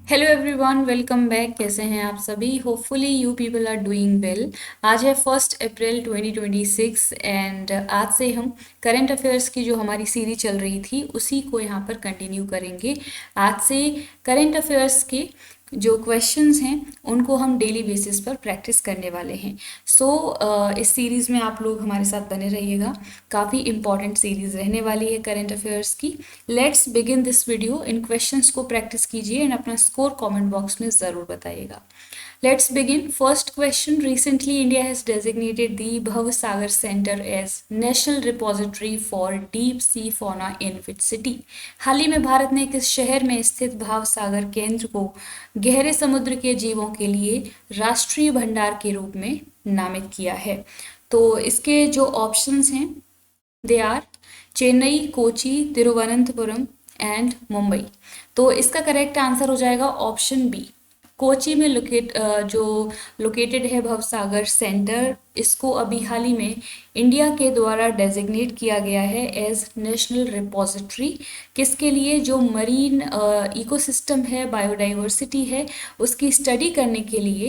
Hello everyone, welcome back. कैसे हैं आप सभी? Hopefully you people are doing well. आज है 1 अप्रैल 2026 एंड आज से हम करंट अफेयर्स की जो हमारी सीरीज चल रही थी उसी को यहाँ पर कंटिन्यू करेंगे। आज से करंट अफेयर्स के जो क्वेश्चंस हैं उनको हम डेली बेसिस पर प्रैक्टिस करने वाले हैं। इस सीरीज़ में आप लोग हमारे साथ बने रहिएगा। काफ़ी इंपॉर्टेंट सीरीज़ रहने वाली है करंट अफेयर्स की। Let's begin this video. In questions को प्रैक्टिस कीजिए एंड अपना स्कोर कमेंट बॉक्स में ज़रूर बताइएगा। Let's begin. First question. Recently, India has designated the Bhavsagar Center as National Repository for Deep Sea Fauna in which city? हाल ही में भारत ने किस शहर में स्थित भावसागर केंद्र को गहरे समुद्र के जीवों के लिए राष्ट्रीय भंडार के रूप में नामित किया है? तो इसके जो ऑप्शंस हैं they are Chennai, Kochi, Thiruvananthapuram and Mumbai. तो इसका करेक्ट आंसर हो जाएगा ऑप्शन बी। कोची में जो लोकेटेड है भवसागर सेंटर, इसको अभी हाल ही में इंडिया के द्वारा डेजिग्नेट किया गया है एज नेशनल रिपोजिटरी। किसके लिए? जो मरीन इकोसिस्टम है, बायोडाइवर्सिटी है, उसकी स्टडी करने के लिए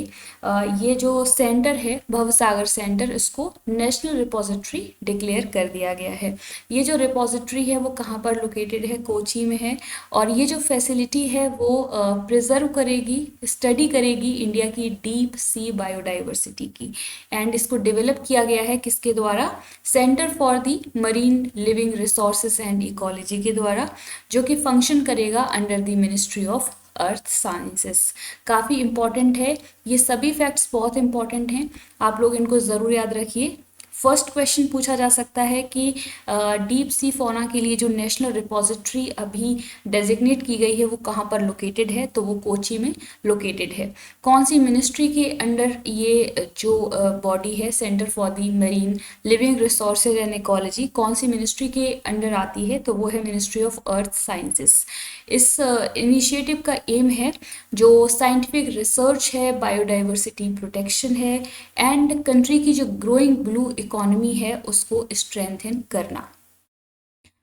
ये जो सेंटर है भवसागर सेंटर, इसको नेशनल रिपोजिटरी डिक्लेयर कर दिया गया है। ये जो रिपोजिटरी है वो कहाँ पर लोकेटेड है? कोची में है। और ये जो फैसिलिटी है वो प्रिजर्व करेगी, स्टडी करेगी इंडिया की डीप सी बायोडाइवर्सिटी की। एंड इसको डेवलप किया गया है किसके द्वारा? Centre for the marine living resources and ecology के द्वारा, जो कि फंक्शन करेगा under the ministry of earth sciences. काफ़ी इंपॉर्टेंट है, ये सभी फैक्ट्स बहुत इंपॉर्टेंट हैं, आप लोग इनको ज़रूर याद रखिए। फर्स्ट क्वेश्चन पूछा जा सकता है कि डीप सी फौना के लिए जो नेशनल रिपोजिटरी अभी डेजिग्नेट की गई है वो कहाँ पर लोकेटेड है? तो वो कोची में लोकेटेड है। कौन सी मिनिस्ट्री के अंडर ये जो बॉडी है, centre for the marine living resources and ecology, कौन सी मिनिस्ट्री के अंडर आती है? तो वो है मिनिस्ट्री ऑफ अर्थ साइंसेस। इस इनिशिएटिव का एम है जो साइंटिफिक रिसर्च है, बायोडाइवर्सिटी प्रोटेक्शन है एंड कंट्री की जो ग्रोइंग ब्लू इकोनॉमी है उसको स्ट्रेंथन करना।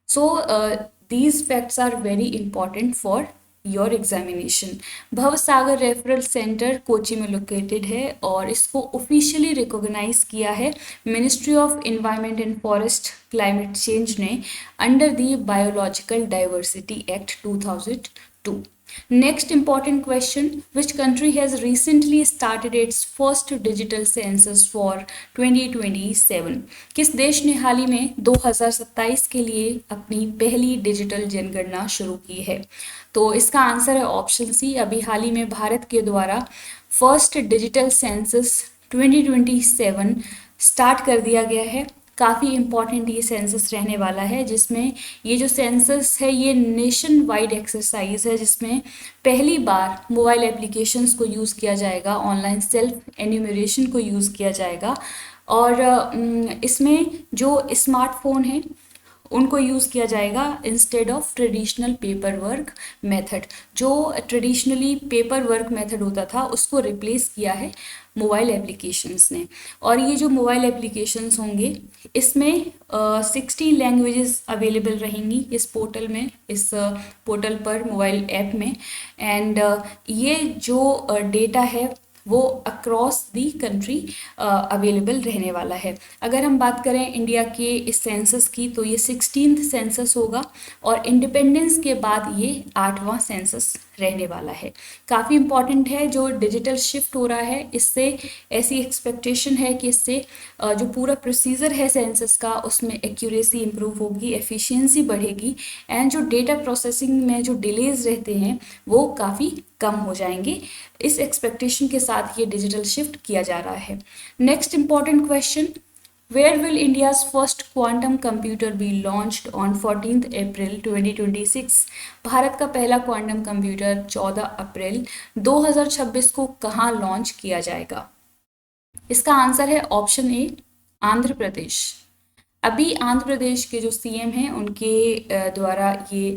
So these facts are very important for your examination. Bhavsagar referral centre Kochi में लोकेटेड है और इसको ऑफिशियली रिकॉग्नाइज किया है ministry of environment and forest climate change ने under the biological diversity act 2002। Next important question. Which country has recently started its first digital census for 2027? किस देश ने हाल ही में 2027 के लिए अपनी पहली डिजिटल जनगणना शुरू की है? तो इसका आंसर है ऑप्शन सी। अभी हाल ही में भारत के द्वारा फर्स्ट डिजिटल सेंसस 2027 स्टार्ट कर दिया गया है। काफ़ी इम्पॉर्टेंट ये सेंसस रहने वाला है, जिसमें ये जो सेंसस है ये नेशन वाइड एक्सरसाइज है, जिसमें पहली बार मोबाइल एप्लीकेशंस को यूज़ किया जाएगा, ऑनलाइन सेल्फ एन्यूमरेशन को यूज़ किया जाएगा और इसमें जो स्मार्टफोन है उनको यूज़ किया जाएगा instead of traditional paper work method. जो ट्रेडिशनली पेपर वर्क मेथड होता था उसको रिप्लेस किया है मोबाइल एप्लीकेशंस ने। और ये जो मोबाइल एप्लीकेशंस होंगे इसमें 60 लैंग्वेजेस अवेलेबल रहेंगी इस पोर्टल में, इस पोर्टल पर मोबाइल ऐप में। एंड ये जो डेटा है वो अक्रॉस दी कंट्री अवेलेबल रहने वाला है। अगर हम बात करें इंडिया के इस सेंसस की तो ये 16th सेंसस होगा और इंडिपेंडेंस के बाद ये 8वां सेंसस रहने वाला है। काफ़ी इंपॉर्टेंट है जो डिजिटल शिफ्ट हो रहा है, इससे ऐसी एक्सपेक्टेशन है कि इससे जो पूरा प्रोसीजर है सेंसस का उसमें एक्यूरेसी इंप्रूव होगी, एफिशिएंसी बढ़ेगी एंड जो डेटा प्रोसेसिंग में जो डिलेज रहते हैं वो काफ़ी कम हो जाएंगे। इस एक्सपेक्टेशन के साथ ये डिजिटल शिफ्ट किया जा रहा है। Next important question, Where will India's first quantum computer be launched on 14th April 2026? Bharat का पहला क्वांटम कंप्यूटर 14 अप्रैल 2026 को कहाँ लॉन्च किया जाएगा? इसका आंसर है ऑप्शन ए, आंध्र प्रदेश। अभी आंध्र प्रदेश के जो सीएम हैं उनके द्वारा ये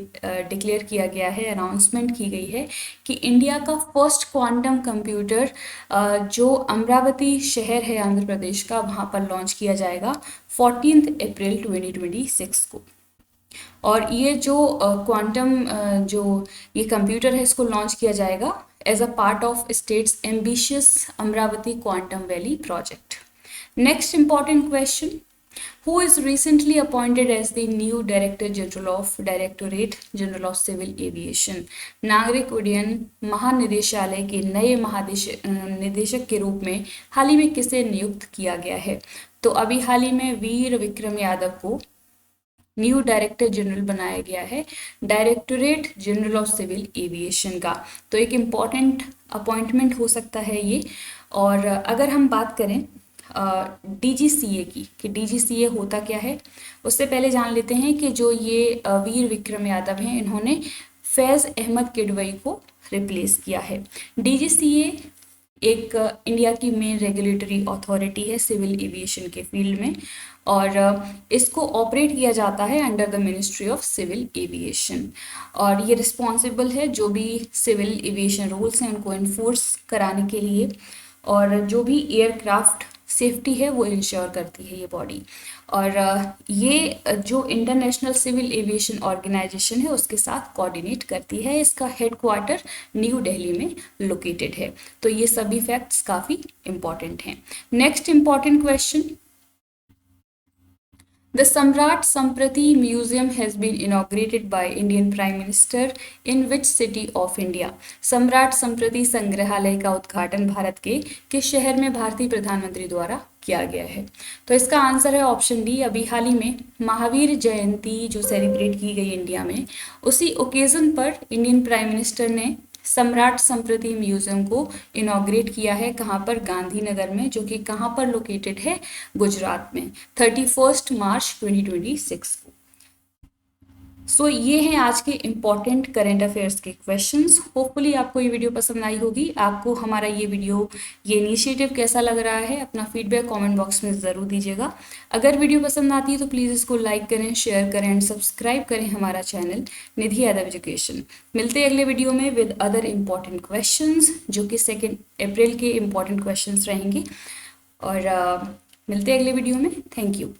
डिक्लेयर किया गया है, अनाउंसमेंट की गई है कि इंडिया का फर्स्ट क्वांटम कंप्यूटर जो अमरावती शहर है आंध्र प्रदेश का, वहाँ पर लॉन्च किया जाएगा 14 अप्रैल 2026 को। और ये जो क्वांटम जो ये कंप्यूटर है इसको लॉन्च किया जाएगा as a part of state's ambitious Amravati Quantum Valley project. Next important question: who is recently appointed as the new Director General of Directorate General of Civil Aviation? नागरिक उड्डयन महानिदेशालय के नए निदेशक के रूप में हाल ही में किसे नियुक्त किया गया है? तो अभी हाल ही में वीर विक्रम यादव को न्यू डायरेक्टर जनरल बनाया गया है directorate general of civil aviation का। तो एक इम्पॉर्टेंट अपॉइंटमेंट हो सकता है ये। और अगर हम बात करें डीजीसीए की कि डीजीसीए होता क्या है, उससे पहले जान लेते हैं कि जो ये वीर विक्रम यादव हैं, इन्होंने फैज़ अहमद किडवई को रिप्लेस किया है। डीजीसीए एक इंडिया की मेन रेगुलेटरी अथॉरिटी है सिविल एविएशन के फील्ड में, और इसको ऑपरेट किया जाता है under the ministry of civil aviation. और ये रिस्पॉन्सिबल है जो भी सिविल एविएशन रूल्स हैं उनको इन्फोर्स कराने के लिए, और जो भी एयरक्राफ्ट सेफ्टी है वो इंश्योर करती है ये बॉडी। और ये जो इंटरनेशनल सिविल एविएशन ऑर्गेनाइजेशन है उसके साथ कोऑर्डिनेट करती है। इसका हेडक्वार्टर न्यू दिल्ली में लोकेटेड है। तो ये सभी फैक्ट्स काफ़ी इम्पॉर्टेंट हैं। Next important question: The Samrat Samprati Museum has been inaugurated by Indian Prime Minister in which city of India? सम्राट संप्रति संग्रहालय का उद्घाटन भारत के किस शहर में भारतीय प्रधानमंत्री द्वारा किया गया है? तो इसका आंसर है ऑप्शन डी। अभी हाल ही में महावीर जयंती जो सेलिब्रेट की गई इंडिया में, उसी ओकेजन पर इंडियन प्राइम मिनिस्टर ने सम्राट संप्रति म्यूजियम को इनॉग्रेट किया है। कहाँ पर? गांधीनगर में, जो कि कहाँ पर लोकेटेड है? गुजरात में, 31 मार्च 2026 को। सो ये हैं आज के इम्पॉर्टेंट करेंट अफेयर्स के क्वेश्चंस। होपफुली आपको ये वीडियो पसंद आई होगी। आपको हमारा ये इनिशिएटिव कैसा लग रहा है, अपना फीडबैक कमेंट बॉक्स में ज़रूर दीजिएगा। अगर वीडियो पसंद आती है तो प्लीज़ इसको लाइक करें, शेयर करें एंड सब्सक्राइब करें हमारा चैनल निधि यादव एजुकेशन। मिलते हैं अगले वीडियो में विद अदर इम्पॉर्टेंट क्वेश्चंस, जो कि 2 अप्रैल के इम्पॉर्टेंट क्वेश्चंस रहेंगे। और मिलते हैं अगले वीडियो में। Thank you.